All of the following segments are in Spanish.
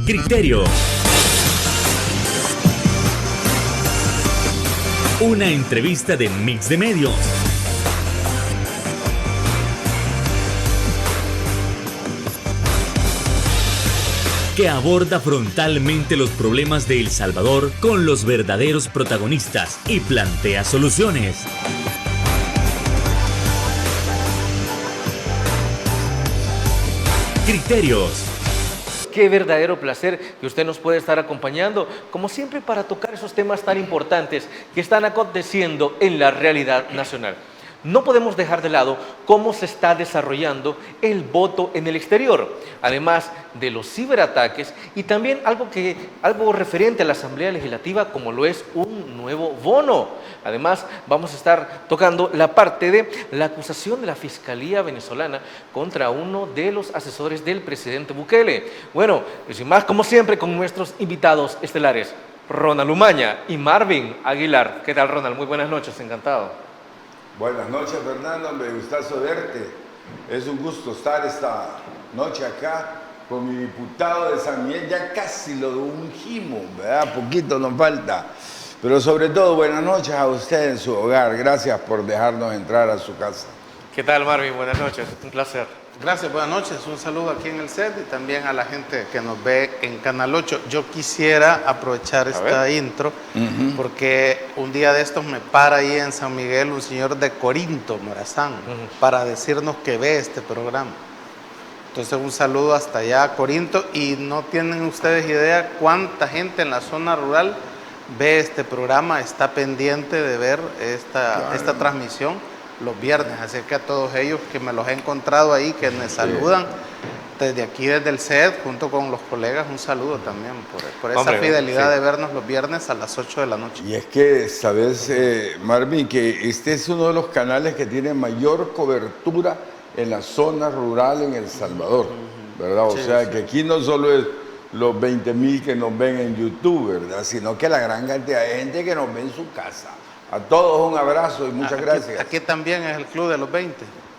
Criterio. Una entrevista de Mix de Medios. Que aborda frontalmente los problemas de El Salvador con los verdaderos protagonistas y plantea soluciones. Criterios. Qué verdadero placer que usted nos puede estar acompañando, como siempre, para tocar esos temas tan importantes que están aconteciendo en la realidad nacional. No podemos dejar de lado cómo se está desarrollando el voto en el exterior, además de los ciberataques y también algo referente a la Asamblea Legislativa, como lo es un nuevo bono. Además, vamos a estar tocando la parte de la acusación de la Fiscalía venezolana contra uno de los asesores del presidente Bukele. Bueno, y sin más, como siempre, con nuestros invitados estelares, Ronald Umaña y Marvin Aguilar. ¿Qué tal, Ronald? Muy buenas noches, encantado. Buenas noches, Fernando, me gustazo verte. Es un gusto estar esta noche acá con mi diputado de San Miguel. Ya casi lo ungimos, ¿verdad? Poquito nos falta. Pero sobre todo, buenas noches a usted en su hogar. Gracias por dejarnos entrar a su casa. ¿Qué tal, Marvin? Buenas noches, un placer. Gracias, buenas noches. Un saludo aquí en el set y también a la gente que nos ve en Canal 8. Yo quisiera aprovechar esta intro porque un día de estos me para ahí en San Miguel un señor de Corinto, Morazán, para decirnos que ve este programa. Entonces un saludo hasta allá a Corinto, y no tienen ustedes idea cuánta gente en la zona rural ve este programa, está pendiente de ver esta transmisión los viernes. Así que a todos ellos que me los he encontrado ahí, que me saludan desde aquí, desde el set, junto con los colegas, un saludo también por esa fidelidad de vernos los viernes a las 8 de la noche. Y es que, sabes, Marvin, que este es uno de los canales que tiene mayor cobertura en la zona rural en El Salvador, ¿verdad? O sea, que aquí no solo es los 20.000 que nos ven en YouTube, ¿verdad? Sino que la gran cantidad de gente que nos ve en su casa. A todos un abrazo y muchas gracias. Aquí también es el club de los 20.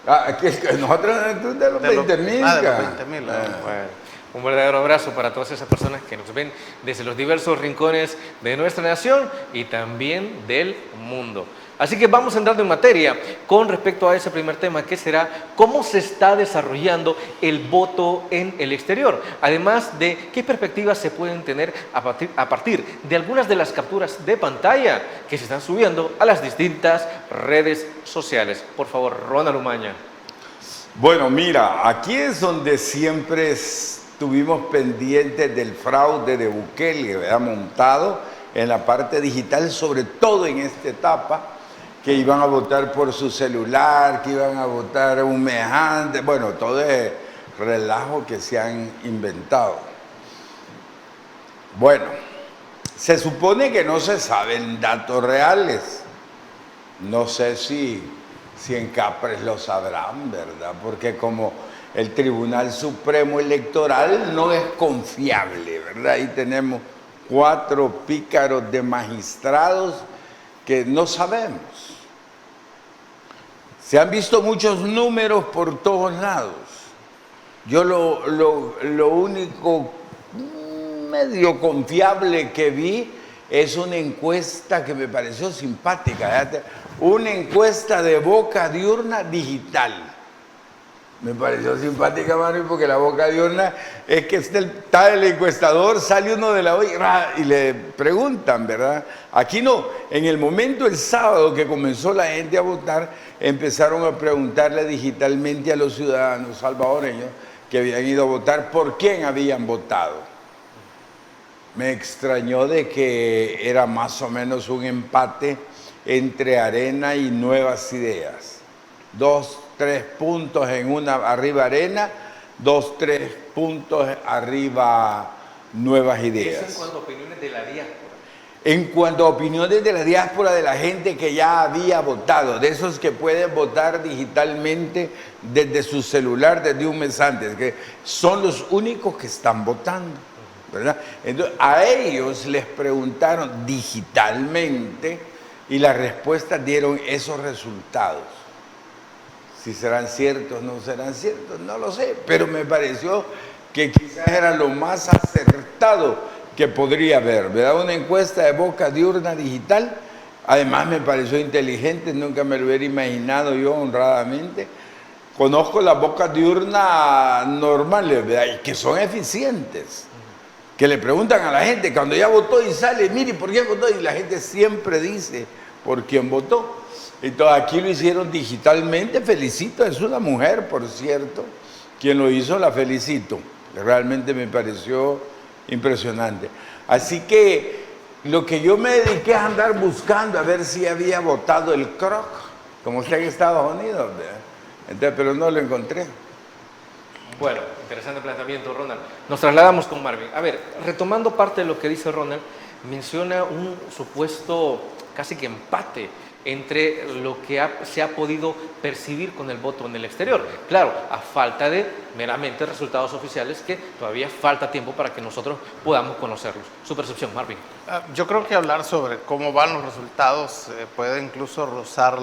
Aquí nosotros en el club de los 20.000. De los 20.000. Bueno, un verdadero abrazo para todas esas personas que nos ven desde los diversos rincones de nuestra nación y también del mundo. Así que vamos entrando en materia con respecto a ese primer tema, que será cómo se está desarrollando el voto en el exterior. Además de qué perspectivas se pueden tener a partir de algunas de las capturas de pantalla que se están subiendo a las distintas redes sociales. Por favor, Ronald Umaña. Bueno, mira, aquí es donde siempre estuvimos pendientes del fraude de Bukele, ¿verdad? Montado en la parte digital, sobre todo en esta etapa, que iban a votar por su celular, que iban a votar humejante, bueno, todo es relajo que se han inventado. Bueno, se supone que no se saben datos reales. No sé si en Capres lo sabrán, ¿verdad? Porque como el Tribunal Supremo Electoral no es confiable, ¿verdad? Ahí tenemos 4 pícaros de magistrados que no sabemos. Se han visto muchos números por todos lados. Yo lo único medio confiable que vi es una encuesta que me pareció simpática. Una encuesta de boca de urna digital. Me pareció simpática, Mario, porque la boca de urna es que está el encuestador, sale uno de la olla y le preguntan, ¿verdad? Aquí no, en el momento el sábado que comenzó la gente a votar, empezaron a preguntarle digitalmente a los ciudadanos salvadoreños que habían ido a votar por quién habían votado. Me extrañó de que era más o menos un empate entre Arena y Nuevas Ideas. 2-3 puntos en una arriba Arena, 2-3 puntos arriba Nuevas Ideas. Eso en cuanto a opiniones de la diáspora. En cuanto a opiniones de la diáspora, de la gente que ya había votado, de esos que pueden votar digitalmente desde su celular desde un mes antes, que son los únicos que están votando, ¿verdad? Entonces, a ellos les preguntaron digitalmente y las respuestas dieron esos resultados. Si serán ciertos o no serán ciertos, no lo sé, pero me pareció que quizás era lo más acertado que podría haber, ¿verdad? Una encuesta de boca de urna digital, además me pareció inteligente, nunca me lo hubiera imaginado yo honradamente. Conozco las bocas de urna normales, ¿verdad? Y que son eficientes, que le preguntan a la gente cuando ya votó y sale, mire, ¿por qué votó? Y la gente siempre dice por quién votó. Entonces aquí lo hicieron digitalmente, felicito, es una mujer, por cierto, quien lo hizo, la felicito, realmente me pareció impresionante. Así que lo que yo me dediqué a andar buscando a ver si había votado el CROC, como está en Estados Unidos, ¿verdad? Entonces, pero no lo encontré. Bueno, interesante planteamiento, Ronald. Nos trasladamos con Marvin. A ver, retomando parte de lo que dice Ronald, menciona un supuesto casi que empate entre lo que se ha podido percibir con el voto en el exterior. Claro, a falta de meramente resultados oficiales, que todavía falta tiempo para que nosotros podamos conocerlos. Su percepción, Marvin. Yo creo que hablar sobre cómo van los resultados puede incluso rozar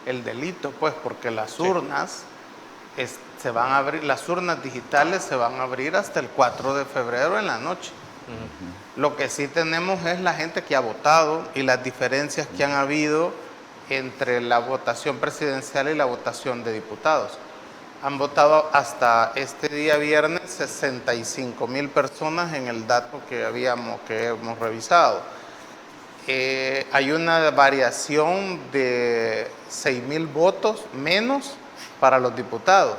el delito, pues, porque las urnas se van a abrir, las urnas digitales se van a abrir hasta el 4 de febrero en la noche. Lo que sí tenemos es la gente que ha votado y las diferencias que han habido entre la votación presidencial y la votación de diputados. Han votado hasta este día viernes 65,000 personas en el dato que hemos revisado. Hay una variación de 6,000 votos menos para los diputados,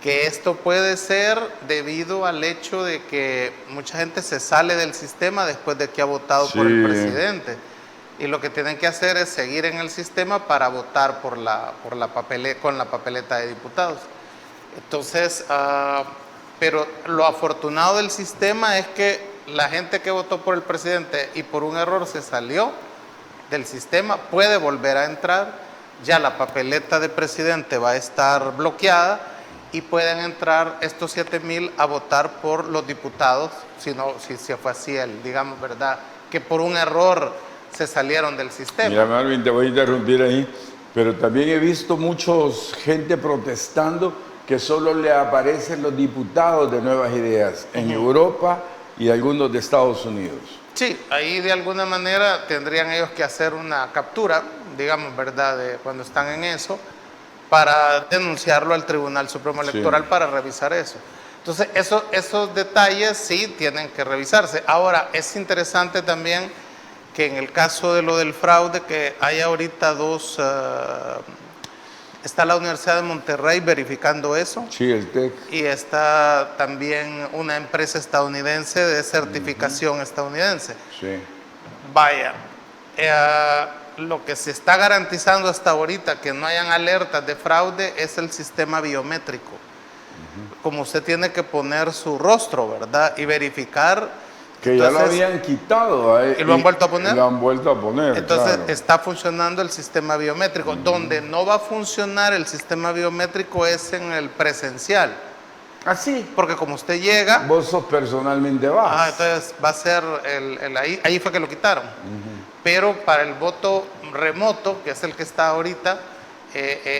que esto puede ser debido al hecho de que mucha gente se sale del sistema después de que ha votado por el presidente, y lo que tienen que hacer es seguir en el sistema para votar con la papeleta de diputados. Entonces, pero lo afortunado del sistema es que la gente que votó por el presidente y por un error se salió del sistema puede volver a entrar. Ya la papeleta de presidente va a estar bloqueada y pueden entrar estos 7,000 a votar por los diputados, si se fue así, digamos, ¿verdad? Que por un error se salieron del sistema. Mira, Marvin, te voy a interrumpir ahí, pero también he visto muchos gente protestando que solo le aparecen los diputados de Nuevas Ideas en Europa y algunos de Estados Unidos. Sí, ahí de alguna manera tendrían ellos que hacer una captura, digamos, ¿verdad?, de cuando están en eso, para denunciarlo al Tribunal Supremo Electoral para revisar eso. Entonces, esos detalles sí tienen que revisarse. Ahora, es interesante también que en el caso de lo del fraude, que hay ahorita está la Universidad de Monterrey verificando eso. Sí, el TEC. Y está también una empresa estadounidense de certificación estadounidense. Sí. Vaya, lo que se está garantizando hasta ahorita que no hayan alertas de fraude es el sistema biométrico. Como usted tiene que poner su rostro, ¿verdad? Y verificar. Que entonces, ya lo habían quitado. ¿Y lo han vuelto a poner? Lo han vuelto a poner. Entonces, claro, está funcionando el sistema biométrico. Donde no va a funcionar el sistema biométrico es en el presencial. Así. Porque como usted llega. Vos sos personalmente vas. Entonces va a ser ahí fue que lo quitaron. Pero para el voto remoto, que es el que está ahorita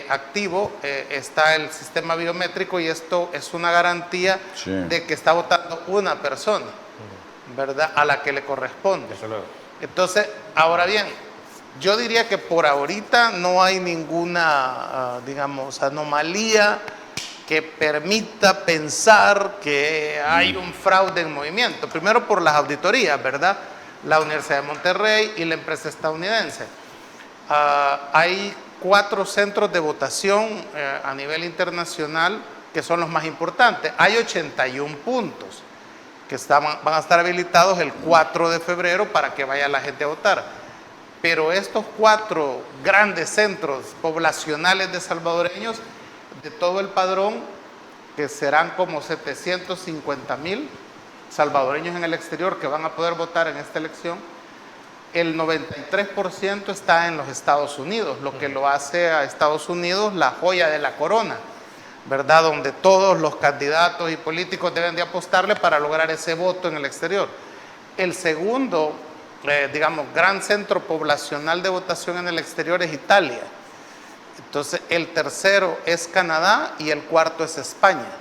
activo, está el sistema biométrico, y esto es una garantía de que está votando una persona, ¿verdad?, a la que le corresponde. Entonces, ahora bien, yo diría que por ahorita no hay ninguna, digamos, anomalía que permita pensar que hay un fraude en movimiento. Primero por las auditorías, ¿verdad?, la Universidad de Monterrey y la empresa estadounidense. Hay 4 centros de votación a nivel internacional que son los más importantes. Hay 81 puntos que van a estar habilitados el 4 de febrero para que vaya la gente a votar. Pero estos 4 grandes centros poblacionales de salvadoreños, de todo el padrón, que serán como 750,000 salvadoreños en el exterior que van a poder votar en esta elección, el 93% está en los Estados Unidos, lo que lo hace a Estados Unidos la joya de la corona, ¿verdad?, donde todos los candidatos y políticos deben de apostarle para lograr ese voto en el exterior. El segundo, digamos, gran centro poblacional de votación en el exterior es Italia. Entonces, el tercero es Canadá y el cuarto es España.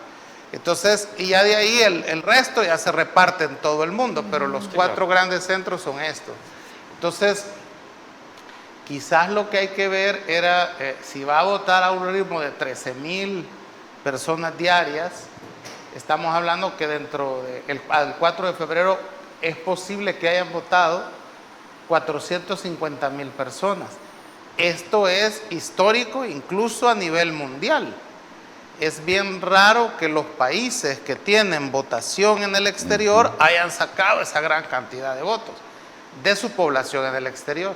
Entonces, y ya de ahí el resto ya se reparte en todo el mundo, pero los cuatro grandes centros son estos. Entonces, quizás lo que hay que ver era si va a votar a un ritmo de 13,000 personas diarias, estamos hablando que dentro del 4 de febrero es posible que hayan votado 450,000 personas. Esto es histórico incluso a nivel mundial. Es bien raro que los países que tienen votación en el exterior hayan sacado esa gran cantidad de votos de su población en el exterior.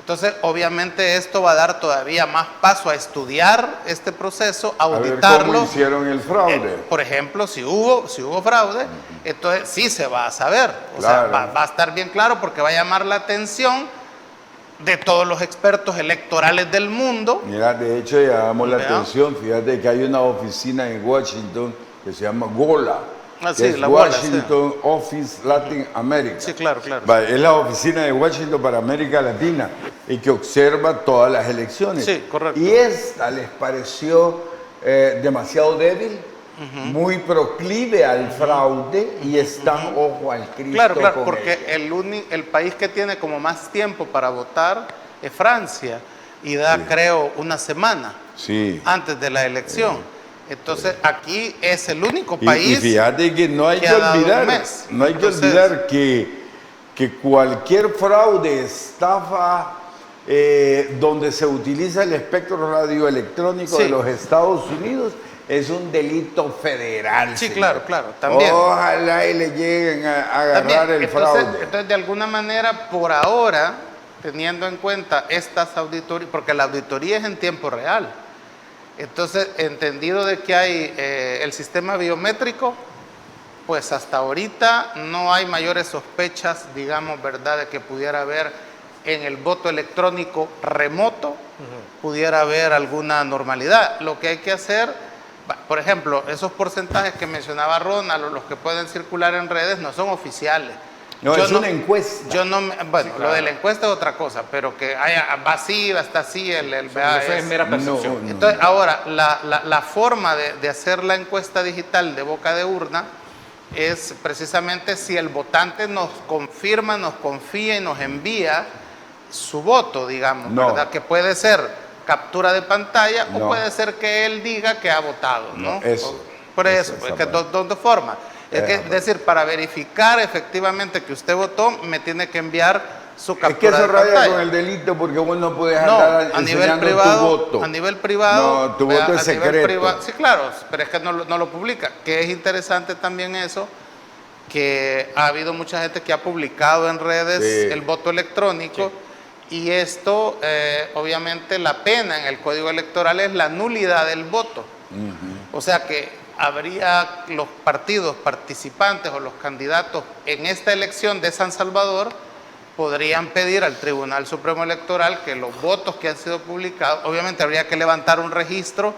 Entonces, obviamente esto va a dar todavía más paso a estudiar este proceso, a auditarlo. ver cómo hicieron el fraude. Por ejemplo, si hubo fraude, entonces sí se va a saber. O sea, va a estar bien claro porque va a llamar la atención de todos los expertos electorales del mundo. Mira, de hecho llamamos la atención, fíjate que hay una oficina en Washington que se llama GOLA. Sí, es la Washington Office Latin America. Sí, claro, claro. Es la oficina de Washington para América Latina y que observa todas las elecciones. Sí, correcto. Y esta les pareció demasiado débil, muy proclive al fraude y están ojo al Cristo. Claro, claro, con porque el país que tiene como más tiempo para votar es Francia y da, creo, una semana antes de la elección. Entonces, aquí es el único país. Y fíjate que no hay que olvidar que cualquier fraude, estafa, donde se utiliza el espectro radioelectrónico de los Estados Unidos, es un delito federal. Sí, claro, claro, también. Ojalá y le lleguen a agarrar el fraude. Entonces, de alguna manera, por ahora, teniendo en cuenta estas auditorías, porque la auditoría es en tiempo real. Entonces, entendido de que hay el sistema biométrico, pues hasta ahorita no hay mayores sospechas, digamos, ¿verdad?, de que pudiera haber en el voto electrónico remoto, pudiera haber alguna normalidad. Lo que hay que hacer, por ejemplo, esos porcentajes que mencionaba Ronald, o los que pueden circular en redes, no son oficiales. No, es una encuesta. Bueno, lo de la encuesta es otra cosa, pero que haya vacío, está así, eso es mera percepción. Entonces, ahora, la forma de hacer la encuesta digital de boca de urna es precisamente si el votante nos confirma, nos confía y nos envía su voto, digamos, ¿verdad? Que puede ser captura de pantalla o puede ser que él diga que ha votado, ¿no? Por eso, es que dos formas. Es decir, para verificar efectivamente que usted votó, me tiene que enviar su captura de pantalla. Es que eso raya con el delito porque vos no puedes andar enseñando tu voto. A nivel privado. No, tu voto es secreto. Sí, claro, pero es que no lo publica. Que es interesante también eso, que ha habido mucha gente que ha publicado en redes el voto electrónico. Y esto, obviamente, la pena en el Código Electoral es la nulidad del voto. O sea que habría los partidos participantes o los candidatos en esta elección de San Salvador podrían pedir al Tribunal Supremo Electoral que los votos que han sido publicados, obviamente habría que levantar un registro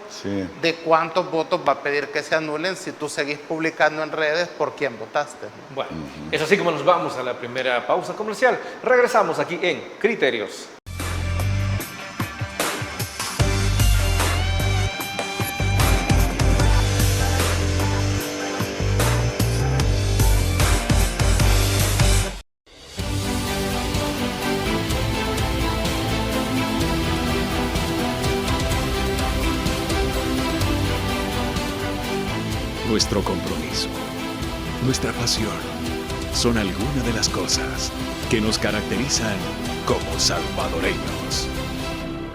de cuántos votos va a pedir que se anulen si tú seguís publicando en redes por quién votaste. Bueno, es así como nos vamos a la primera pausa comercial. Regresamos aquí en Criterios. Nuestro compromiso, nuestra pasión, son algunas de las cosas que nos caracterizan como salvadoreños.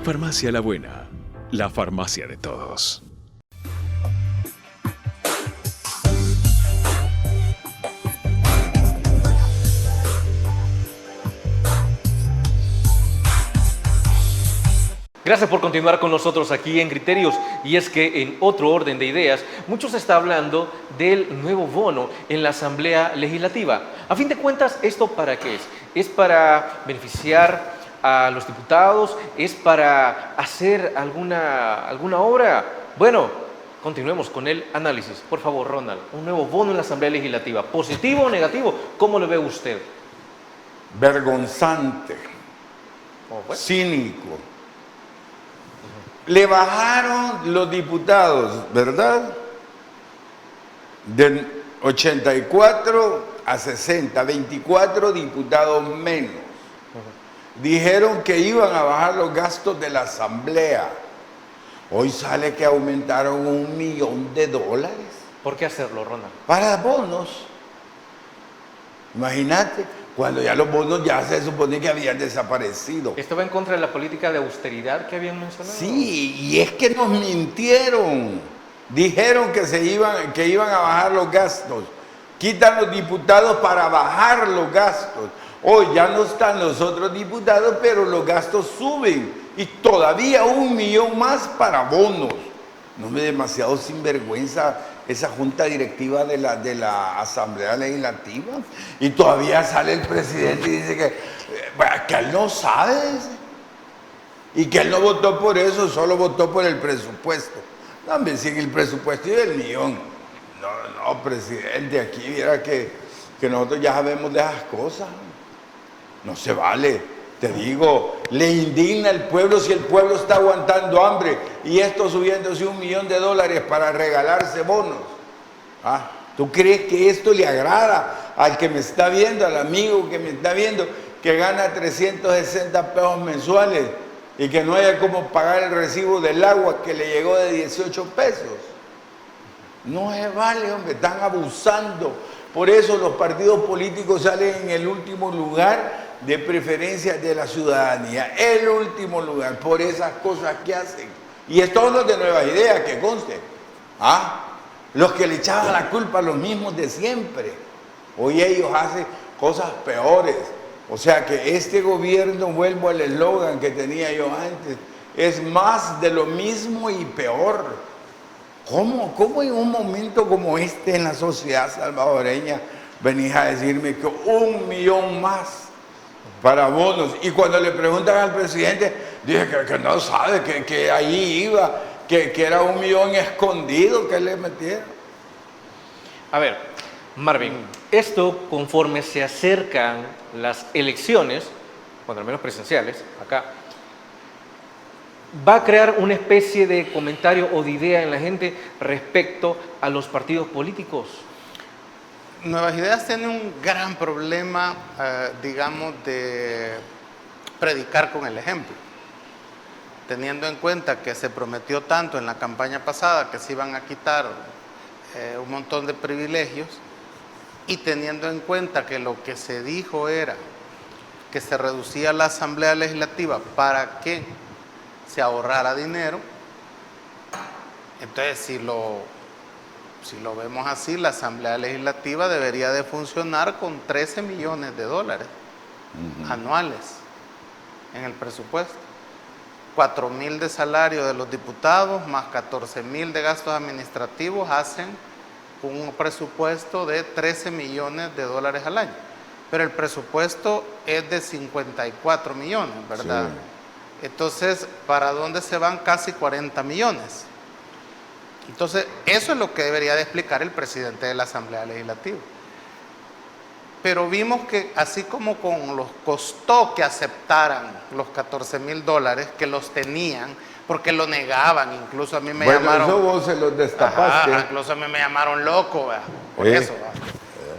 Farmacia La Buena, la farmacia de todos. Gracias por continuar con nosotros aquí en Criterios. Y es que en otro orden de ideas, mucho se está hablando del nuevo bono en la Asamblea Legislativa. A fin de cuentas, ¿esto para qué es? ¿Es para beneficiar a los diputados? ¿Es para hacer alguna obra? Bueno, continuemos con el análisis. Por favor, Ronald, un nuevo bono en la Asamblea Legislativa. ¿Positivo o negativo? ¿Cómo lo ve usted? Vergonzante. Cínico. Le bajaron los diputados, ¿verdad? De 84 a 60, 24 diputados menos. Dijeron que iban a bajar los gastos de la asamblea. Hoy sale que aumentaron $1 millón. ¿Por qué hacerlo, Ronald? Para bonos. Imagínate, cuando ya los bonos ya se supone que habían desaparecido. ¿Esto va en contra de la política de austeridad que habían mencionado? Sí, y es que nos mintieron. Dijeron que iban a bajar los gastos. Quitan los diputados para bajar los gastos. Hoy ya no están los otros diputados, pero los gastos suben. Y todavía $1 millón más para bonos. No me demasiado sinvergüenza esa junta directiva de la Asamblea Legislativa. Y todavía sale el presidente y dice que él no sabe. Y que él no votó por eso, solo votó por el presupuesto. También sin el presupuesto y el millón. No, presidente, aquí viera que nosotros ya sabemos de esas cosas. No se vale. Te digo, le indigna al pueblo si el pueblo está aguantando hambre y esto subiéndose $1 millón para regalarse bonos. ¿Ah? ¿Tú crees que esto le agrada al que me está viendo, al amigo que me está viendo, que gana 360 pesos mensuales y que no haya cómo pagar el recibo del agua que le llegó de 18 pesos? No se vale, hombre, están abusando. Por eso los partidos políticos salen en el último lugar de preferencia de la ciudadanía, el último lugar, por esas cosas que hacen. Y estos los de Nuevas Ideas, que conste. Los que le echaban la culpa a los mismos de siempre. Hoy ellos hacen cosas peores. O sea que este gobierno, vuelvo al eslogan que tenía yo antes, es más de lo mismo y peor. ¿Cómo en un momento como este en la sociedad salvadoreña venís a decirme que $1 millón más para bonos? Y cuando le preguntan al presidente, dice que no sabe, que ahí iba, que era $1 millón escondido que le metieron. A ver, Marvin, esto conforme se acercan las elecciones, cuando al menos presenciales, acá, va a crear una especie de comentario o de idea en la gente respecto a los partidos políticos. Nuevas Ideas tiene un gran problema, digamos, de predicar con el ejemplo. Teniendo en cuenta que se prometió tanto en la campaña pasada que se iban a quitar un montón de privilegios, y teniendo en cuenta que lo que se dijo era que se reducía la Asamblea Legislativa para que se ahorrara dinero, entonces si lo vemos así, la Asamblea Legislativa debería de funcionar con $13 millones anuales en el presupuesto. 4,000 de salario de los diputados más 14,000 de gastos administrativos hacen un presupuesto de $13 millones al año. Pero el presupuesto es de 54 millones, ¿verdad? Sí. Entonces, ¿para dónde se van casi 40 millones? Entonces, eso es lo que debería de explicar el presidente de la Asamblea Legislativa. Pero vimos que así como los costó que aceptaran los $14,000, que los tenían, porque lo negaban, incluso a mí me llamaron... Eso vos se los destapaste. Incluso a mí me llamaron loco, ¿verdad? Por eso.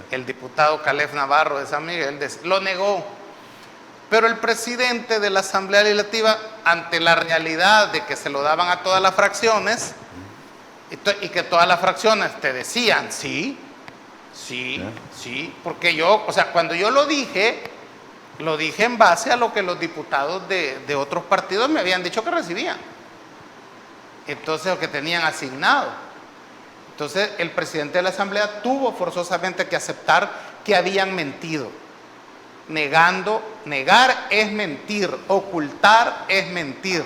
El diputado Calef Navarro de San Miguel lo negó. Pero el presidente de la Asamblea Legislativa, ante la realidad de que se lo daban a todas las fracciones, y que todas las fracciones te decían, sí, porque cuando yo lo dije en base a lo que los diputados de otros partidos me habían dicho que recibían. Entonces, lo que tenían asignado. Entonces, el presidente de la Asamblea tuvo forzosamente que aceptar que habían mentido. Negar es mentir, ocultar es mentir,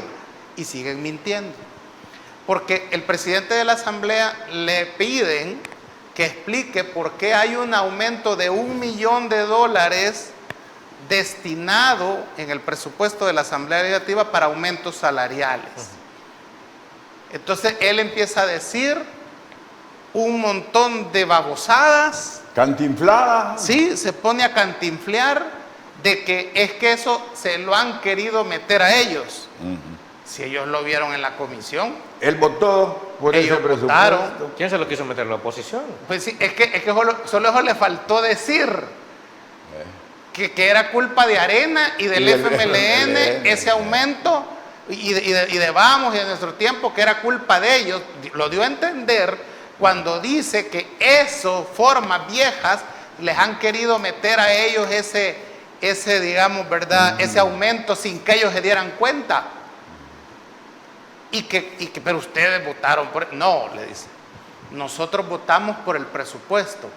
y siguen mintiendo. Porque el presidente de la Asamblea le piden que explique por qué hay un aumento de $1 millón destinado en el presupuesto de la Asamblea Legislativa para aumentos salariales. Entonces él empieza a decir un montón de babosadas. Cantinfladas. Sí, se pone a cantinflear de que es que eso se lo han querido meter a ellos. Si ellos lo vieron en la comisión. Él votó por ese Ellos presupuesto. votaron. ¿Quién se lo quiso meter? ¿La oposición? Pues sí, es que solo eso le faltó decir que era culpa de Arena y del FMLN ese aumento y de Vamos y de Nuestro Tiempo, que era culpa de ellos. Lo dio a entender cuando dice que eso, formas viejas, les han querido meter a ellos ese digamos, ¿verdad? Ese aumento sin que ellos se dieran cuenta. Pero ustedes votaron por... No, le dice. Nosotros votamos por el presupuesto.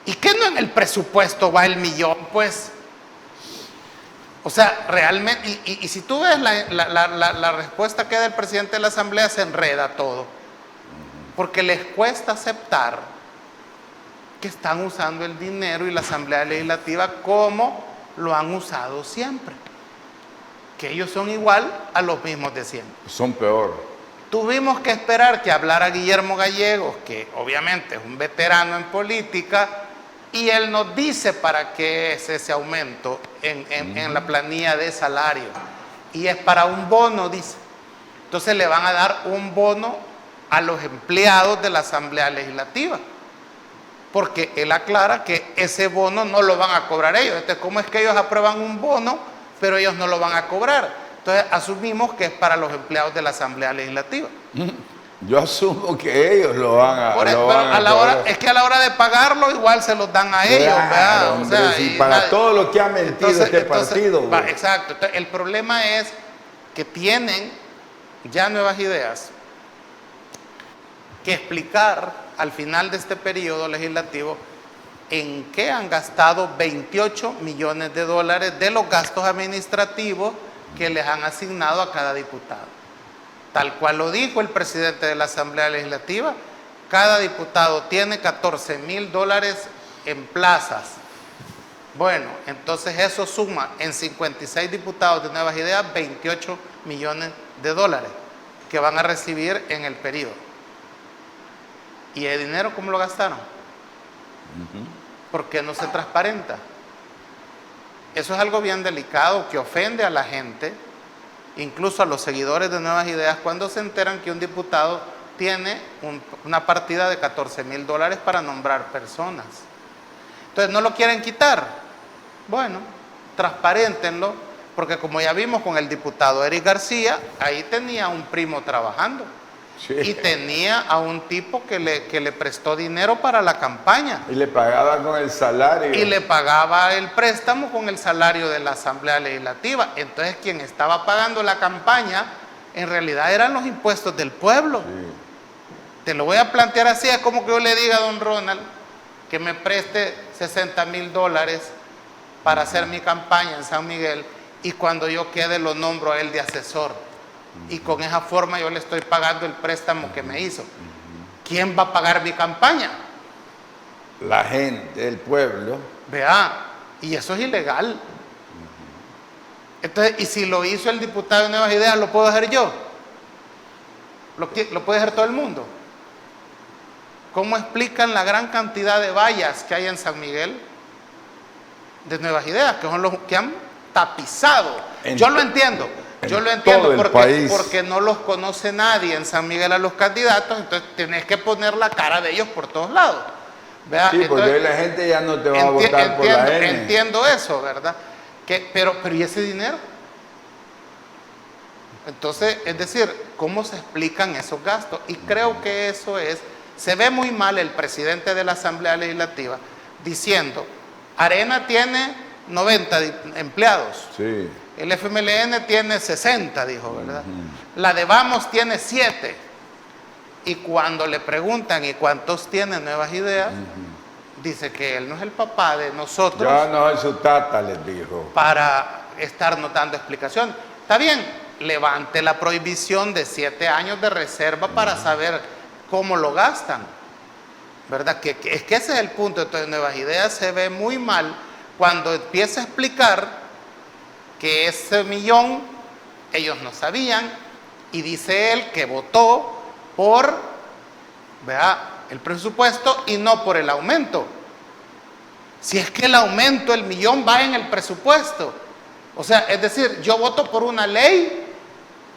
¿Y qué no en el presupuesto va el millón, pues? O sea, realmente... Y si tú ves la respuesta que da el presidente de la Asamblea, se enreda todo. Porque les cuesta aceptar que están usando el dinero y la Asamblea Legislativa como lo han usado siempre. Que ellos son igual a los mismos de siempre. Son peor. Tuvimos que esperar que hablara Guillermo Gallegos, que obviamente es un veterano en política, y él nos dice para qué es ese aumento en la planilla de salario. Y es para un bono, dice. Entonces le van a dar un bono a los empleados de la Asamblea Legislativa. Porque él aclara que ese bono no lo van a cobrar ellos. Entonces, ¿cómo es que ellos aprueban un bono, pero ellos no lo van a cobrar? Entonces, asumimos que es para los empleados de la Asamblea Legislativa. Yo asumo que ellos lo van a cobrar. Es que a la hora de pagarlo, igual se los dan a ellos, ¿verdad? Hombre, o sea, si para todo lo que ha mentido este partido. Exacto. Entonces, el problema es que tienen ya Nuevas Ideas que explicar al final de este periodo legislativo en qué han gastado 28 millones de dólares de los gastos administrativos que les han asignado a cada diputado. Tal cual lo dijo el presidente de la Asamblea Legislativa, cada diputado tiene 14,000 dólares en plazas. Bueno, entonces eso suma en 56 diputados de Nuevas Ideas 28 millones de dólares que van a recibir en el periodo. ¿Y el dinero cómo lo gastaron? ¿Por qué no se transparenta? Eso es algo bien delicado que ofende a la gente, incluso a los seguidores de Nuevas Ideas, cuando se enteran que un diputado tiene una partida de 14,000 dólares para nombrar personas. Entonces, ¿no lo quieren quitar? Bueno, transparéntenlo, porque como ya vimos con el diputado Eric García, ahí tenía un primo trabajando. Sí. Y tenía a un tipo que le prestó dinero para la campaña. Y le pagaba con el salario. Y le pagaba el préstamo con el salario de la Asamblea Legislativa. Entonces, quien estaba pagando la campaña, en realidad eran los impuestos del pueblo. Sí. Te lo voy a plantear así, es como que yo le diga a don Ronald que me preste 60,000 dólares para hacer mi campaña en San Miguel, y cuando yo quede lo nombro a él de asesor. Y con esa forma yo le estoy pagando el préstamo que me hizo. ¿Quién va a pagar mi campaña? La gente, el pueblo. Vea, y eso es ilegal. Entonces, y si lo hizo el diputado de Nuevas Ideas, ¿lo puedo hacer yo? ¿Lo puede hacer todo el mundo? ¿Cómo explican la gran cantidad de vallas que hay en San Miguel de Nuevas Ideas, que son los que han tapizado? Yo lo entiendo. Yo lo entiendo porque no los conoce nadie en San Miguel a los candidatos, entonces tienes que poner la cara de ellos por todos lados. ¿Verdad? Sí, entonces, porque la gente ya no te va a votar por la N. Entiendo eso, ¿verdad? Pero ¿y ese dinero? Entonces, es decir, ¿cómo se explican esos gastos? Y creo que eso se ve muy mal el presidente de la Asamblea Legislativa diciendo, Arena tiene 90 empleados. Sí. El FMLN tiene 60, dijo, ¿verdad? La de Vamos tiene 7. Y cuando le preguntan, ¿y cuántos tiene Nuevas Ideas? Dice que él no es el papá de nosotros. Ya no es su tata, les dijo. Para estarnos dando explicación. Está bien, levante la prohibición de 7 años de reserva para saber cómo lo gastan. ¿Verdad? Es que ese es el punto. Entonces, Nuevas Ideas se ve muy mal cuando empieza a explicar que ese millón ellos no sabían, y dice él que votó por el presupuesto y no por el aumento. Si es que el aumento, el millón, va en el presupuesto. O sea, es decir, yo voto por una ley,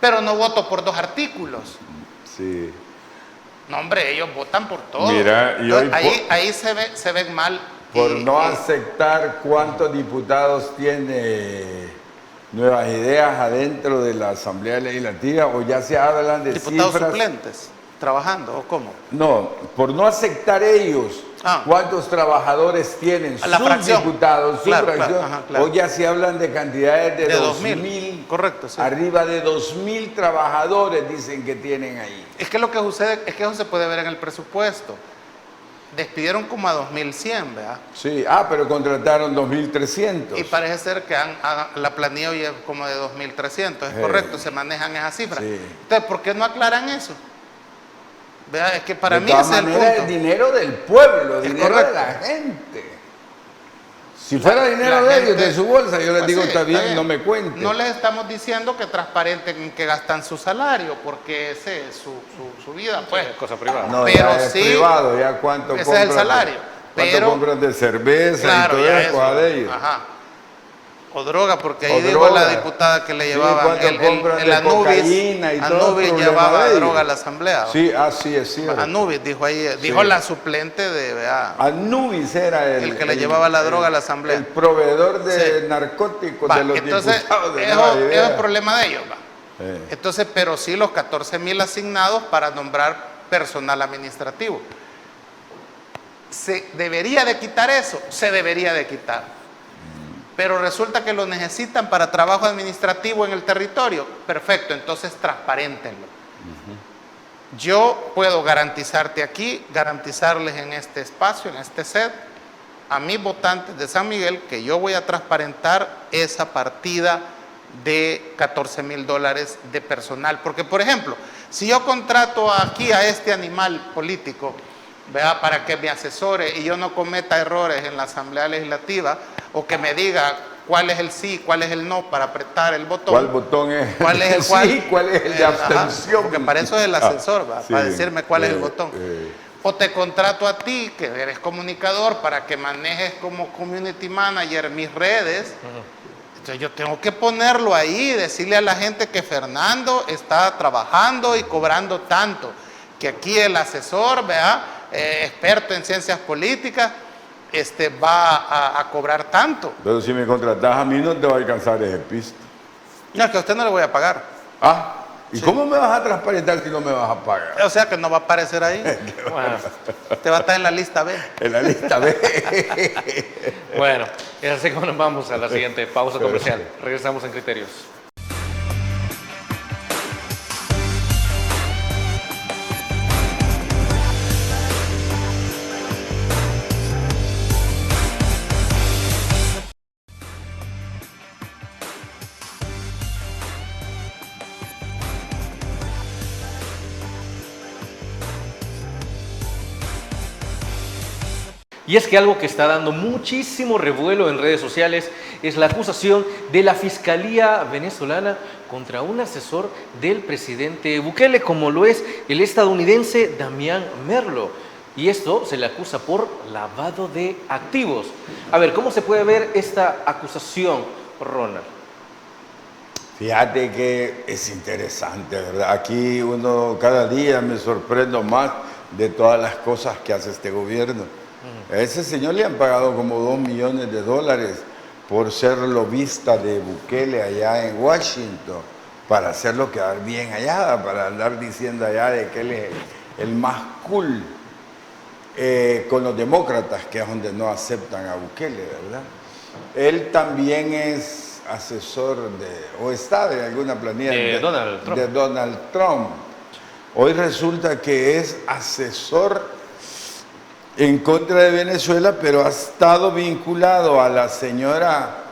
pero no voto por 2 artículos. Sí. No, hombre, ellos votan por todo. Mira, y hoy ahí se ven mal. Por no aceptar cuántos diputados tiene Nuevas Ideas adentro de la Asamblea Legislativa, o ya se hablan de diputados cifras. suplentes trabajando, ¿o cómo? No, por no aceptar ellos cuántos trabajadores tienen A la sus fracción. diputados, su Claro, fracción, claro, claro. o ya se hablan de cantidades de 2000. Correcto, sí. Arriba de 2.000 trabajadores dicen que tienen ahí. Es que lo que sucede es que eso se puede ver en el presupuesto. Despidieron como a 2.100, ¿verdad? Sí, pero contrataron 2.300. Y parece ser que la planilla hoy es como de 2.300, es correcto, se manejan esas cifras. Sí. Entonces, ¿por qué no aclaran eso? ¿Verdad? Es que para de mí todas ese es el maneras, punto. es dinero del pueblo, Es dinero correcto. de la gente. Si fuera dinero La de ellos, gente- de su bolsa, yo les Pues digo, sí, está bien, no me cuente. No les estamos diciendo que transparenten en que gastan su salario, porque ese es su vida, pues. Es cosa privada. No, pero ya es sí, privado, ya cuánto ese compran. es el salario, Cuánto pero- compran de cerveza Claro, y todo ya eso, eso. de ellos. Ajá. O droga, porque ahí O dijo droga. la diputada que le Sí, llevaban cuánto compran de cocaína y todo, Anubis problema llevaba de ellos. droga a la asamblea. Sí, sí, es cierto. Anubis dijo ahí, dijo la suplente de ¿verdad? Anubis era El que le llevaba la droga a la asamblea. El proveedor de Sí. narcóticos Va, de los entonces, diputados de eso Nueva es Idea. el problema de ellos. Va. Entonces, pero sí los 14.000 asignados para nombrar personal administrativo. ¿Se debería de quitar eso? Se debería de quitar. Pero resulta que lo necesitan para trabajo administrativo en el territorio. Perfecto, entonces transparéntenlo. Yo puedo garantizarte aquí, garantizarles en este espacio, en este set, a mis votantes de San Miguel, que yo voy a transparentar esa partida de $14,000 de personal. Porque, por ejemplo, si yo contrato aquí a este animal político, ¿verdad?, para que me asesore y yo no cometa errores en la Asamblea Legislativa, o que me diga cuál es el sí, cuál es el no para apretar el botón. ¿Cuál botón es? ¿Cuál es el sí, cuál es el de Ajá, abstención? porque para eso es el asesor, ¿va? Sí, Para decirme cuál es el botón. O te contrato a ti, que eres comunicador, para que manejes como community manager mis redes. Entonces yo tengo que ponerlo ahí, decirle a la gente que Fernando está trabajando y cobrando tanto, que aquí el asesor, ¿verdad?, experto en ciencias políticas, va a cobrar tanto. Pero si me contratas a mí no te va a alcanzar ese pisto. No, es que a usted no le voy a pagar. ¿Y cómo me vas a transparentar si no me vas a pagar? O sea que no va a aparecer ahí. Bueno, Te va a estar en la lista B. En la lista B. bueno, es así como nos vamos a la siguiente pausa comercial. Regresamos en Criterios. Y es que algo que está dando muchísimo revuelo en redes sociales es la acusación de la Fiscalía venezolana contra un asesor del presidente Bukele, como lo es el estadounidense Damián Merlo. Y esto se le acusa por lavado de activos. A ver, ¿cómo se puede ver esta acusación, Ronald? Fíjate que es interesante, ¿verdad? Aquí uno cada día me sorprendo más de todas las cosas que hace este gobierno. A ese señor le han pagado como $2 millones por ser lobista de Bukele allá en Washington, para hacerlo quedar bien allá, para andar diciendo allá de que él es el más cool con los demócratas, que es donde no aceptan a Bukele, ¿verdad? Él también es asesor o está en alguna planilla de Donald Trump. de Donald Trump. Hoy resulta que es asesor en contra de Venezuela, pero ha estado vinculado a la señora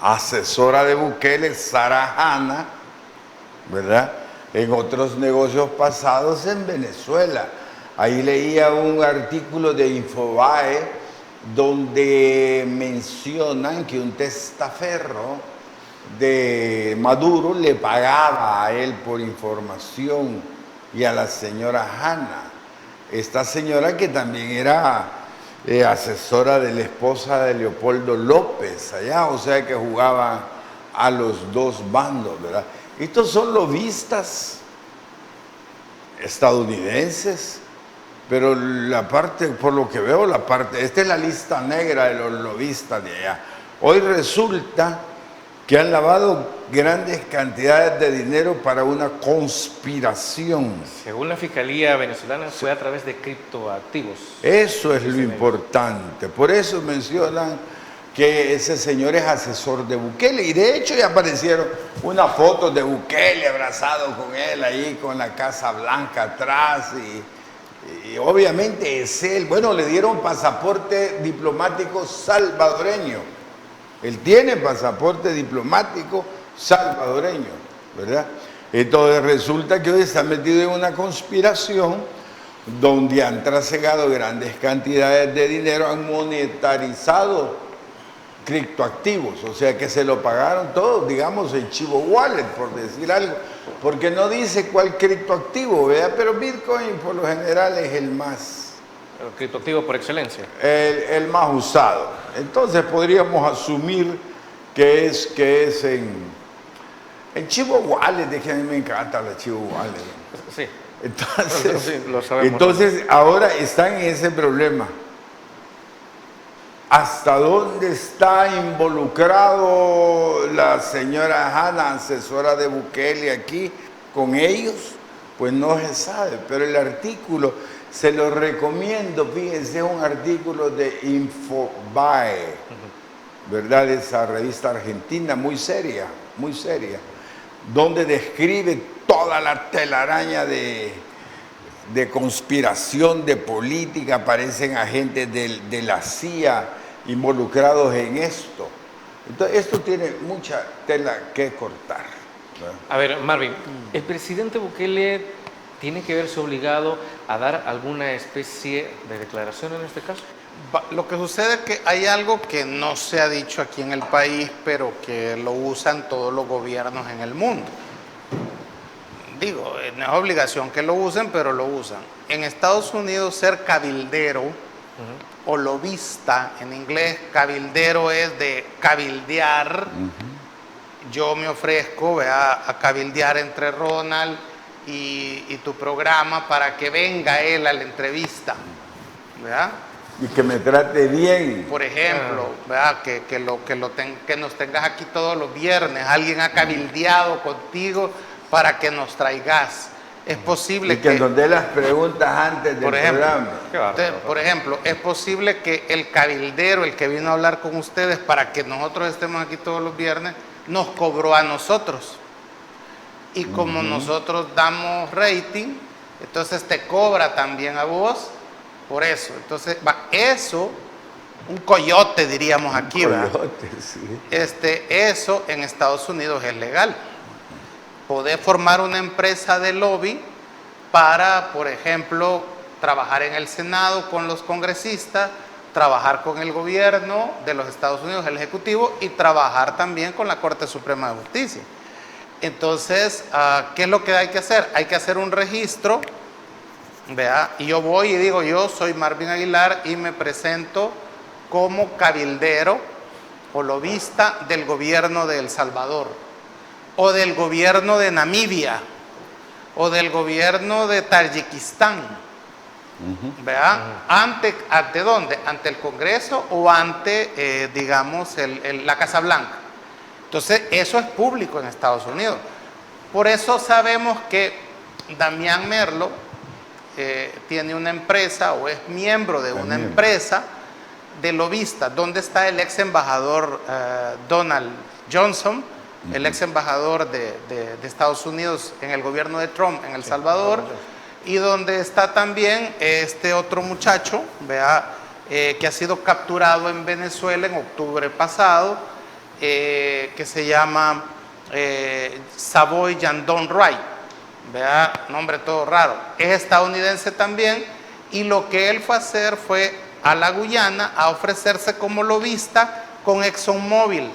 asesora de Bukele, Sara Hanna, ¿verdad?, en otros negocios pasados en Venezuela. Ahí leía un artículo de Infobae donde mencionan que un testaferro de Maduro le pagaba a él por información y a la señora Hanna. Esta señora que también era asesora de la esposa de Leopoldo López allá, o sea que jugaban a los dos bandos, ¿verdad? Estos son lobistas estadounidenses, pero la parte, por lo que veo, esta es la lista negra de los lobistas de allá. Hoy resulta que han lavado grandes cantidades de dinero para una conspiración. Según la Fiscalía venezolana, fue a través de criptoactivos. Eso es lo importante. Por eso mencionan que ese señor es asesor de Bukele. Y de hecho ya aparecieron unas fotos de Bukele abrazado con él ahí, con la Casa Blanca atrás. Y obviamente es él. Bueno, le dieron pasaporte diplomático salvadoreño. Él tiene pasaporte diplomático salvadoreño, ¿verdad? Entonces resulta que hoy está metido en una conspiración donde han trasegado grandes cantidades de dinero, han monetarizado criptoactivos, o sea que se lo pagaron todos, digamos el Chivo Wallet, por decir algo, porque no dice cuál criptoactivo, ¿verdad? Pero Bitcoin por lo general es el más... El criptoactivo por excelencia. El más usado. Entonces podríamos asumir que es en Chivo Wallet, es que a mí me encanta la Chivo Wallet. Sí. Entonces, sí, lo sabemos. Entonces ahora están en ese problema. ¿Hasta dónde está involucrado la señora Hanna, asesora de Bukele aquí, con ellos? Pues no se sabe, pero el artículo, se lo recomiendo, fíjense, es un artículo de Infobae, ¿verdad? Esa revista argentina muy seria, donde describe toda la telaraña de conspiración, de política, aparecen agentes de la CIA involucrados en esto. Entonces, esto tiene mucha tela que cortar, ¿verdad? A ver, Marvin, ¿el presidente Bukele tiene que verse obligado a dar alguna especie de declaración en este caso? Lo que sucede es que hay algo que no se ha dicho aquí en el país, pero que lo usan todos los gobiernos en el mundo. Digo, no es obligación que lo usen, pero lo usan. En Estados Unidos ser cabildero o lobista, en inglés cabildero es de cabildear. Yo me ofrezco a cabildear entre Ronald y tu programa para que venga él a la entrevista, ¿verdad? Y que me trate bien. Por ejemplo, ¿verdad? Que nos tengas aquí todos los viernes. Alguien ha cabildeado contigo para que nos traigas. Es posible y que nos dé las preguntas antes del programa. Por ejemplo, es posible que el cabildero, el que vino a hablar con ustedes para que nosotros estemos aquí todos los viernes, nos cobró a nosotros. Y como nosotros damos rating, entonces te cobra también a vos por eso. Entonces, eso, un coyote diríamos aquí, ¿verdad? Coyote, sí. Eso en Estados Unidos es legal. Poder formar una empresa de lobby para, por ejemplo, trabajar en el Senado con los congresistas, trabajar con el gobierno de los Estados Unidos, el Ejecutivo, y trabajar también con la Corte Suprema de Justicia. Entonces, ¿qué es lo que hay que hacer? Hay que hacer un registro, ¿vea? Y yo voy y digo, yo soy Marvin Aguilar y me presento como cabildero o lobista del gobierno de El Salvador, o del gobierno de Namibia, o del gobierno de Tayikistán. ¿Vea? ¿Ante dónde? ¿Ante el Congreso o ante, digamos, la Casa Blanca? Entonces, eso es público en Estados Unidos. Por eso sabemos que Damián Merlo tiene una empresa o es miembro de una empresa de lobistas. ¿Dónde está el ex embajador Donald Johnson? El ex embajador de Estados Unidos en el gobierno de Trump en El Salvador, y donde está también este otro muchacho, ¿vea? Que ha sido capturado en Venezuela en octubre pasado, que se llama Savoy Yandon Wright, ¿vea? Nombre todo raro, es estadounidense también, y lo que él fue a hacer fue a la Guyana a ofrecerse como lobista con ExxonMobil,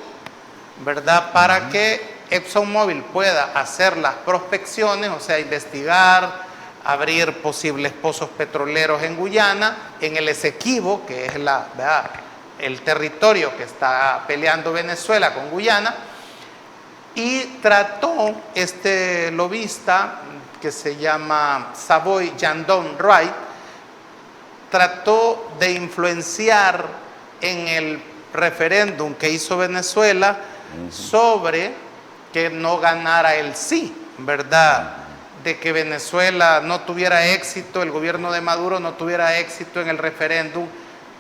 ¿verdad? Para que ExxonMobil pueda hacer las prospecciones, o sea, investigar, abrir posibles pozos petroleros en Guyana, en el Esequibo, que es ¿verdad? El territorio que está peleando Venezuela con Guyana, y trató este lobista que se llama Savoy Yandon Wright, trató de influenciar en el referéndum que hizo Venezuela sobre que no ganara el sí, ¿verdad? De que Venezuela no tuviera éxito, el gobierno de Maduro no tuviera éxito en el referéndum,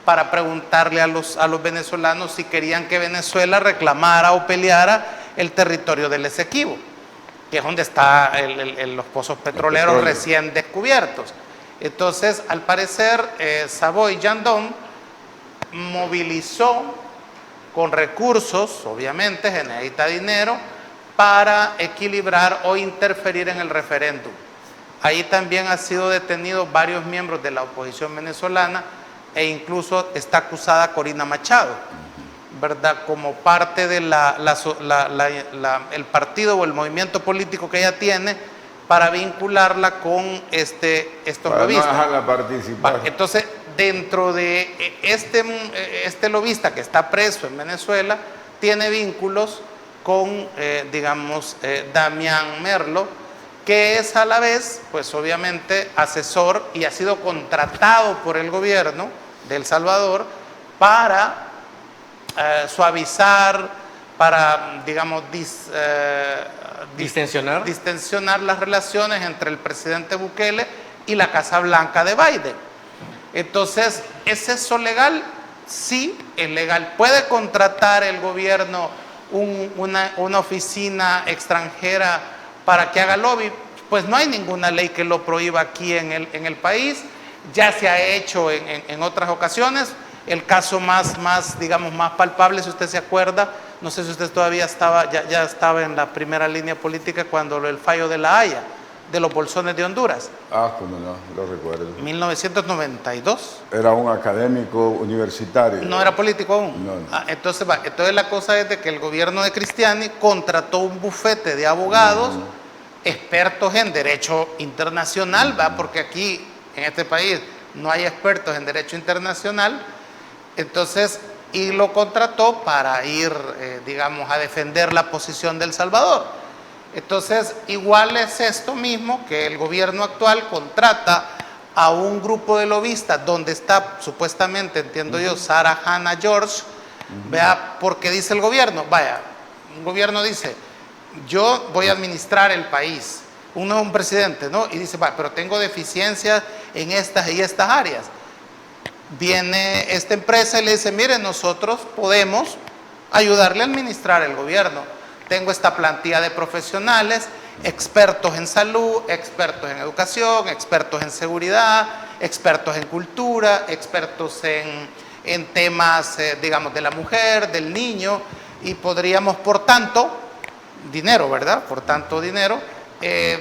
para preguntarle a los venezolanos si querían que Venezuela reclamara o peleara el territorio del Esequibo, que es donde están los pozos petroleros recién descubiertos. Entonces, al parecer, Savoy Yandon movilizó con recursos, obviamente, se necesita dinero, para equilibrar o interferir en el referéndum. Ahí también han sido detenidos varios miembros de la oposición venezolana, e incluso está acusada Corina Machado, ¿verdad? Como parte de el partido o el movimiento político que ella tiene, para vincularla con estos lobistas. No dejarla participar. Entonces, dentro de este lobista que está preso en Venezuela, tiene vínculos con, Damián Merlo, que es a la vez, pues obviamente, asesor y ha sido contratado por el gobierno de El Salvador para suavizar, para, distensionar las relaciones entre el presidente Bukele y la Casa Blanca de Biden. Entonces, ¿es eso legal? Sí, es legal. ¿Puede contratar el gobierno una oficina extranjera para que haga lobby? Pues no hay ninguna ley que lo prohíba aquí en el país. Ya se ha hecho en otras ocasiones. El caso más palpable, si usted se acuerda, no sé si usted todavía ya estaba en la primera línea política cuando el fallo de La Haya, de los bolsones de Honduras. Cómo no, lo recuerdo. 1992. Era un académico universitario. ¿No era político aún? No. Entonces la cosa es de que el gobierno de Cristiani contrató un bufete de abogados expertos en derecho internacional, porque aquí en este país no hay expertos en derecho internacional. Entonces, y lo contrató para ir, a defender la posición de El Salvador. Entonces, igual es esto mismo que el gobierno actual contrata a un grupo de lobistas donde está supuestamente, entiendo yo, Sarah Hannah George, porque dice el gobierno, un gobierno dice, yo voy a administrar el país, uno es un presidente, ¿no? Y dice, pero tengo deficiencias en estas y estas áreas. Viene esta empresa y le dice, mire, nosotros podemos ayudarle a administrar el gobierno. Tengo esta plantilla de profesionales, expertos en salud, expertos en educación, expertos en seguridad, expertos en cultura, expertos en temas, de la mujer, del niño, y podríamos, por tanto,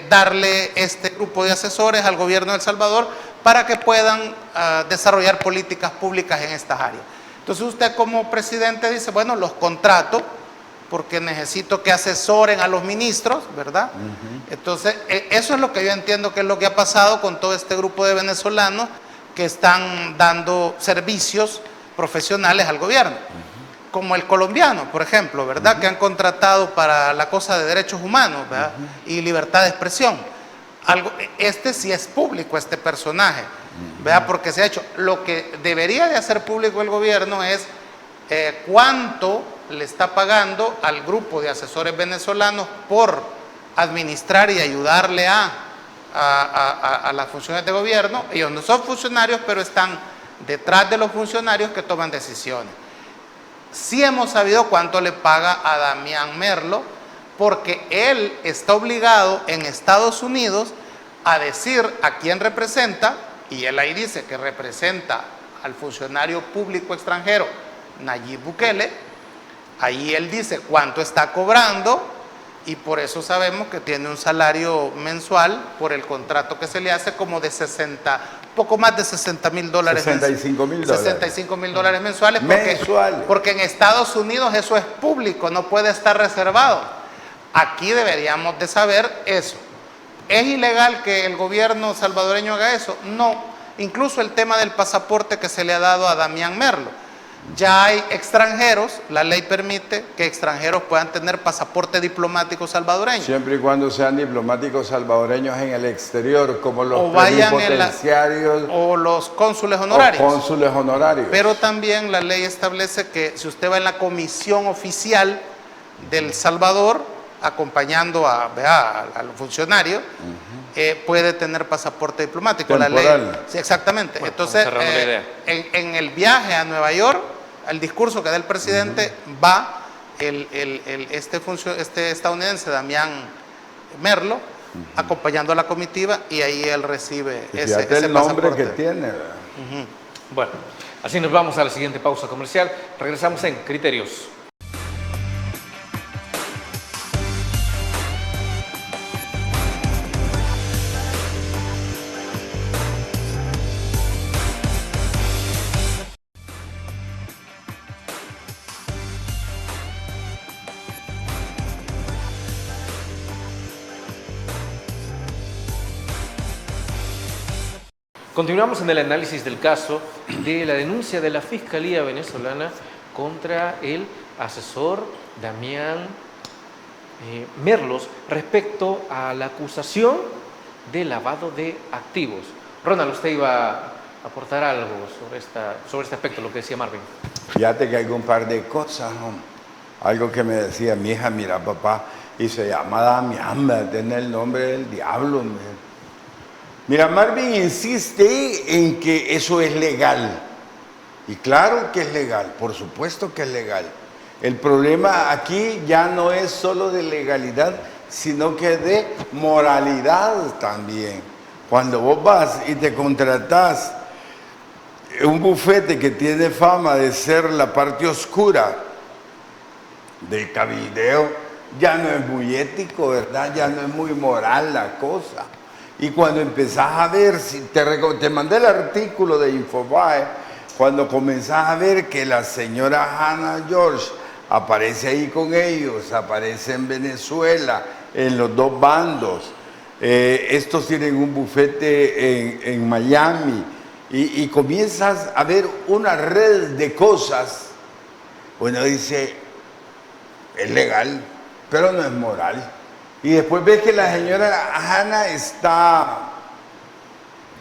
darle este grupo de asesores al gobierno de El Salvador para que puedan desarrollar políticas públicas en estas áreas. Entonces usted como presidente dice, bueno, los contrato porque necesito que asesoren a los ministros, ¿verdad? Entonces, eso es lo que yo entiendo que es lo que ha pasado con todo este grupo de venezolanos que están dando servicios profesionales al gobierno. Como el colombiano, por ejemplo, ¿verdad? Que han contratado para la cosa de derechos humanos, ¿verdad? Y libertad de expresión. Sí es público, este personaje, ¿verdad? Porque se ha hecho. Lo que debería de hacer público el gobierno es cuánto le está pagando al grupo de asesores venezolanos por administrar y ayudarle a las funciones de gobierno. Ellos no son funcionarios, pero están detrás de los funcionarios que toman decisiones. Sí hemos sabido cuánto le paga a Damián Merlo, porque él está obligado en Estados Unidos a decir a quién representa, y él ahí dice que representa al funcionario público extranjero Nayib Bukele. Ahí él dice cuánto está cobrando, y por eso sabemos que tiene un salario mensual por el contrato que se le hace como de poco más de $60,000. $65,000 mensuales. Porque en Estados Unidos eso es público, no puede estar reservado. Aquí deberíamos de saber eso. ¿Es ilegal que el gobierno salvadoreño haga eso? No. Incluso el tema del pasaporte que se le ha dado a Damián Merlo. Ya hay extranjeros, la ley permite que extranjeros puedan tener pasaporte diplomático salvadoreño. Siempre y cuando sean diplomáticos salvadoreños en el exterior, como los O vayan plenipotenciarios o los cónsules honorarios. o cónsules honorarios. Pero también la ley establece que si usted va en la comisión oficial del Salvador, acompañando al funcionario, puede tener pasaporte diplomático. Temporal. La ley, sí, exactamente. Bueno, entonces, vamos cerrando la idea. en el viaje a Nueva York, el discurso que da el presidente, va este estadounidense, Damián Merlo, acompañando a la comitiva, y ahí él recibe ese el nombre pasaporte. que tiene, ¿verdad? Bueno, así nos vamos a la siguiente pausa comercial. Regresamos en Criterios. Continuamos en el análisis del caso de la denuncia de la Fiscalía venezolana contra el asesor Damián Merlos respecto a la acusación de lavado de activos. Ronald, usted iba a aportar algo sobre este aspecto, lo que decía Marvin. Fíjate que hay un par de cosas, ¿no? Algo que me decía mi hija, mira papá, y se llama Damián, tiene el nombre del diablo. Mira, Marvin insiste en que eso es legal. Y claro que es legal, por supuesto que es legal. El problema aquí ya no es solo de legalidad, sino que de moralidad también. Cuando vos vas y te contratás un bufete que tiene fama de ser la parte oscura del cabildeo, ya no es muy ético, ¿verdad? Ya no es muy moral la cosa. Y cuando empezás a ver, te mandé el artículo de Infobae, cuando comenzás a ver que la señora Hannah George aparece ahí con ellos, aparece en Venezuela, en los dos bandos, estos tienen un bufete en Miami, y comienzas a ver una red de cosas, uno dice, es legal, pero no es moral. Y después ves que la señora Hannah está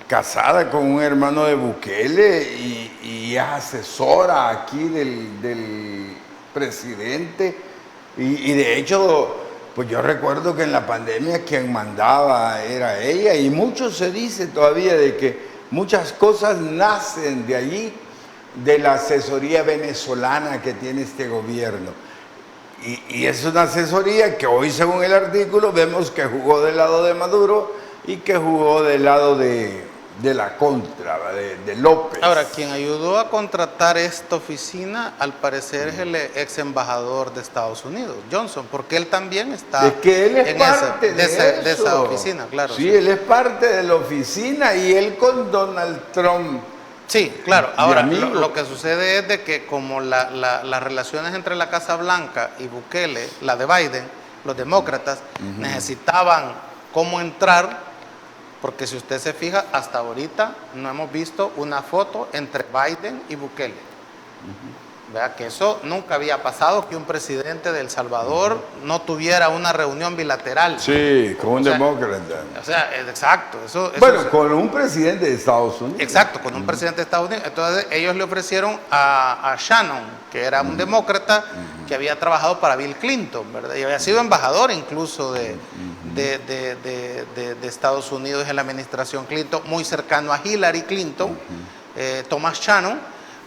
casada con un hermano de Bukele y es asesora aquí del presidente. Y de hecho, pues yo recuerdo que en la pandemia quien mandaba era ella, y mucho se dice todavía de que muchas cosas nacen de allí, de la asesoría venezolana que tiene este gobierno. Y es una asesoría que hoy, según el artículo, vemos que jugó del lado de Maduro y que jugó del lado de la contra, de López. Ahora, quien ayudó a contratar esta oficina, al parecer, es el ex embajador de Estados Unidos, Johnson, porque él también está es que él es parte de esa oficina, claro. Sí, él es parte de la oficina, y él con Donald Trump. Sí, claro. Ahora, lo que sucede es de que como las relaciones entre la Casa Blanca y Bukele, la de Biden, los demócratas, necesitaban cómo entrar, porque si usted se fija, hasta ahorita no hemos visto una foto entre Biden y Bukele. Vea que eso nunca había pasado, que un presidente de El Salvador no tuviera una reunión bilateral. Sí, con un demócrata. O sea, exacto. Bueno, con un presidente de Estados Unidos. Exacto, con un presidente de Estados Unidos. Entonces ellos le ofrecieron a Shannon, que era un demócrata que había trabajado para Bill Clinton, ¿verdad? Y había sido embajador incluso de Estados Unidos en la administración Clinton, muy cercano a Hillary Clinton, Thomas Shannon,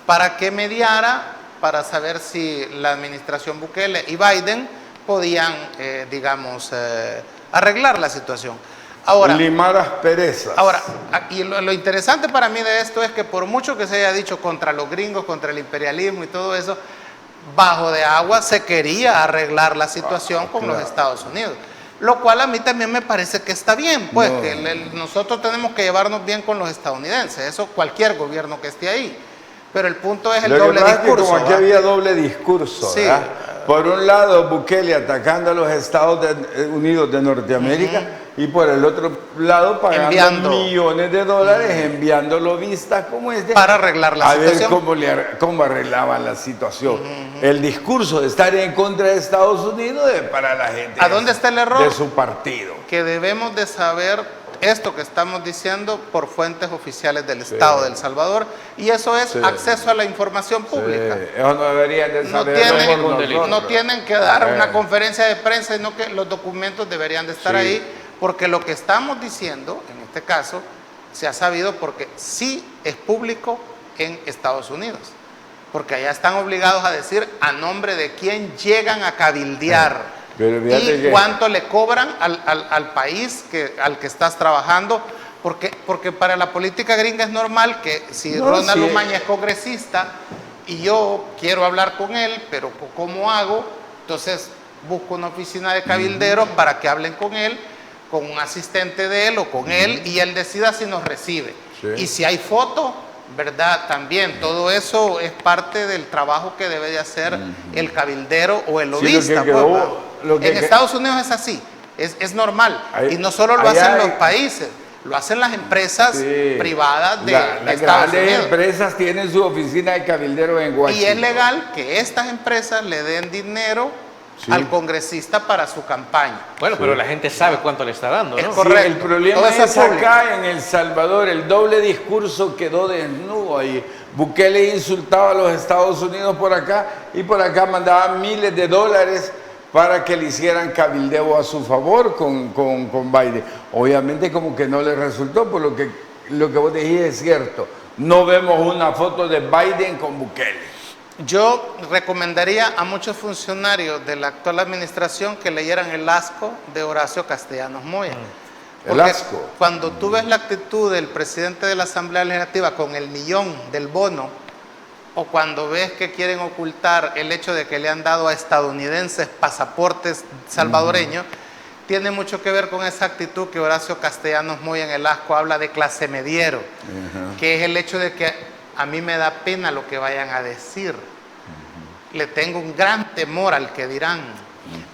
para que mediara, para saber si la administración Bukele y Biden podían, arreglar la situación. Ahora, limar asperezas. Ahora, y lo interesante para mí de esto es que por mucho que se haya dicho contra los gringos, contra el imperialismo y todo eso, bajo de agua se quería arreglar la situación con los Estados Unidos. Lo cual a mí también me parece que está bien, pues, que nosotros tenemos que llevarnos bien con los estadounidenses, eso cualquier gobierno que esté ahí. Pero el punto es el doble discurso. Como aquí había doble discurso, sí, ¿verdad? Por un lado, Bukele atacando a los Estados Unidos de Norteamérica y por el otro lado pagando millones de dólares, enviando lobistas como este para arreglar la situación. A ver cómo arreglaban la situación. El discurso de estar en contra de Estados Unidos es para la gente ¿A dónde está el error? de su partido. Que debemos de saber esto que estamos diciendo por fuentes oficiales del Estado de El Salvador, y eso es acceso a la información pública. Eso no deberían de saber. No tienen que dar una conferencia de prensa, sino que los documentos deberían de estar ahí, porque lo que estamos diciendo, en este caso, se ha sabido porque sí es público en Estados Unidos, porque allá están obligados a decir a nombre de quién llegan a cabildear. Y cuánto le cobran al país al que estás trabajando, porque para la política gringa es normal que si Ronald Umaña es congresista y yo quiero hablar con él, pero ¿cómo hago? Entonces busco una oficina de cabilderos para que hablen con él, con un asistente de él o con él, y él decida si nos recibe. Y si hay foto, ¿verdad? También todo eso es parte del trabajo que debe de hacer el cabildero o el lobista. En Estados Unidos es así, es normal. Y no solo lo hacen los países, lo hacen las empresas privadas de Estados Unidos. Las grandes empresas tienen su oficina de cabildero en Washington. Y es legal que estas empresas le den dinero al congresista para su campaña. Bueno, pero la gente sabe cuánto le está dando, ¿no? Es correcto. El problema es acá en El Salvador, el doble discurso quedó desnudo ahí. Bukele insultaba a los Estados Unidos por acá y por acá mandaba miles de dólares para que le hicieran cabildeo a su favor con Biden. Obviamente como que no le resultó, por lo que vos dijiste es cierto. No vemos una foto de Biden con Bukele. Yo recomendaría a muchos funcionarios de la actual administración que leyeran El asco de Horacio Castellanos Moya. El asco. Cuando tú ves la actitud del presidente de la Asamblea Legislativa con el millón del bono, o cuando ves que quieren ocultar el hecho de que le han dado a estadounidenses pasaportes salvadoreños, tiene mucho que ver con esa actitud que Horacio Castellanos Moya en El asco habla de clase mediero, que es el hecho de que a mí me da pena lo que vayan a decir. Le tengo un gran temor al que dirán.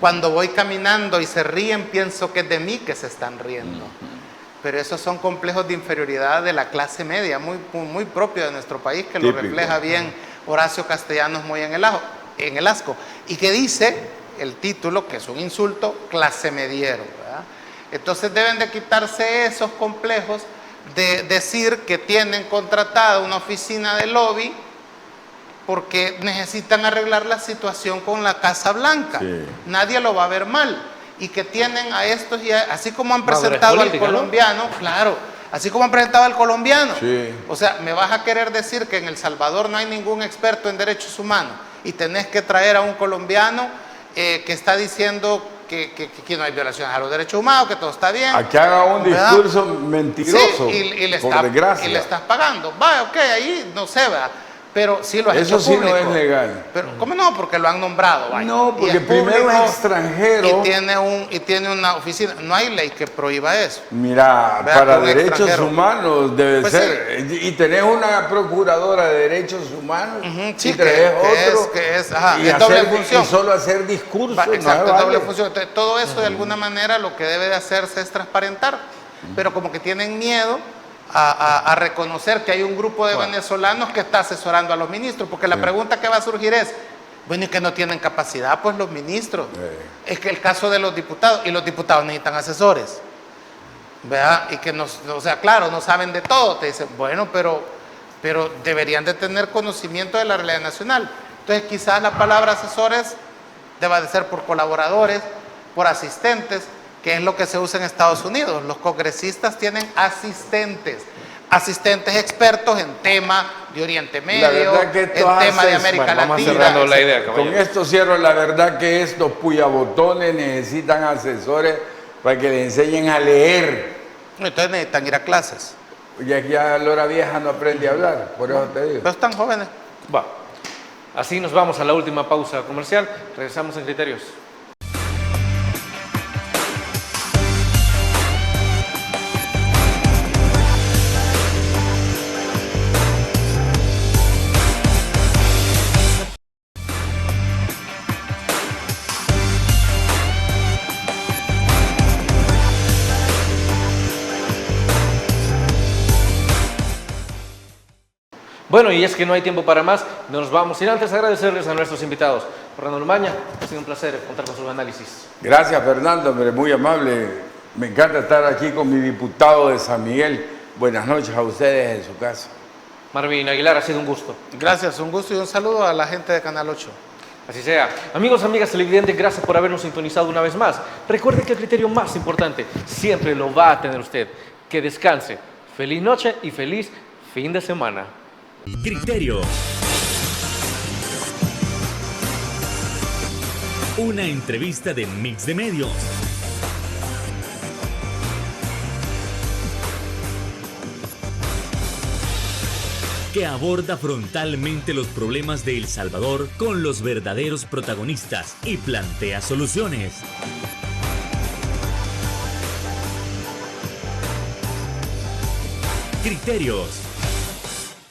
Cuando voy caminando y se ríen, pienso que es de mí que se están riendo. Pero esos son complejos de inferioridad de la clase media, muy propio de nuestro país, que lo refleja bien Horacio Castellanos Moya en El asco. Y que dice, el título, que es un insulto, clase mediero, ¿verdad? Entonces deben de quitarse esos complejos de decir que tienen contratada una oficina de lobby porque necesitan arreglar la situación con la Casa Blanca. Nadie lo va a ver mal. Y que tienen a estos, y así como han presentado al colombiano, claro, así como han presentado al colombiano. O sea, me vas a querer decir que en El Salvador no hay ningún experto en derechos humanos y tenés que traer a un colombiano que está diciendo que no hay violaciones a los derechos humanos, que todo está bien. A que haga un discurso mentiroso, y le por desgracia. Y le estás pagando. Va, ok, ahí no sé, ¿verdad? Pero sí lo has hecho público. Eso sí no es legal. Pero, ¿cómo no? Porque lo han nombrado. Vaya. No, porque primero es extranjero. Y tiene una oficina. No hay ley que prohíba eso. Mira, para derechos humanos debe ser. Sí. Y tenés una procuradora de derechos humanos. Sí, y tenés otro. Es doble función. Y solo hacer discursos. Exacto, es doble función. Entonces, todo eso de alguna manera lo que debe de hacerse es transparentar. Pero como que tienen miedo a reconocer que hay un grupo de venezolanos que está asesorando a los ministros, porque la pregunta que va a surgir es, bueno, ¿y que no tienen capacidad? Pues los ministros. Es que el caso de los diputados, y los diputados necesitan asesores, ¿verdad? Y que claro, no saben de todo, te dicen, bueno, pero deberían de tener conocimiento de la realidad nacional. Entonces quizás la palabra asesores deba de ser por colaboradores, por asistentes, que es lo que se usa en Estados Unidos. Los congresistas tienen asistentes expertos en tema de Oriente Medio, en tema de América Latina. Vamos cerrando la idea, con esto cierro. La verdad que estos puyabotones necesitan asesores para que les enseñen a leer. Entonces necesitan ir a clases. Ya Lora Vieja no aprende a hablar, por eso te digo. Pero están jóvenes. Va. Así nos vamos a la última pausa comercial. Regresamos en Criterios. Bueno, y es que no hay tiempo para más, nos vamos sin antes agradecerles a nuestros invitados. Fernando Umaña, ha sido un placer contar con sus análisis. Gracias, Fernando, hombre, muy amable. Me encanta estar aquí con mi diputado de San Miguel. Buenas noches a ustedes en su casa. Marvin Aguilar, ha sido un gusto. Gracias, un gusto y un saludo a la gente de Canal 8. Así sea. Amigos, amigas televidentes, gracias por habernos sintonizado una vez más. Recuerden que el criterio más importante siempre lo va a tener usted. Que descanse. Feliz noche y feliz fin de semana. Criterio. Una entrevista de Mix de Medios. Que aborda frontalmente los problemas de El Salvador con los verdaderos protagonistas y plantea soluciones. Criterios.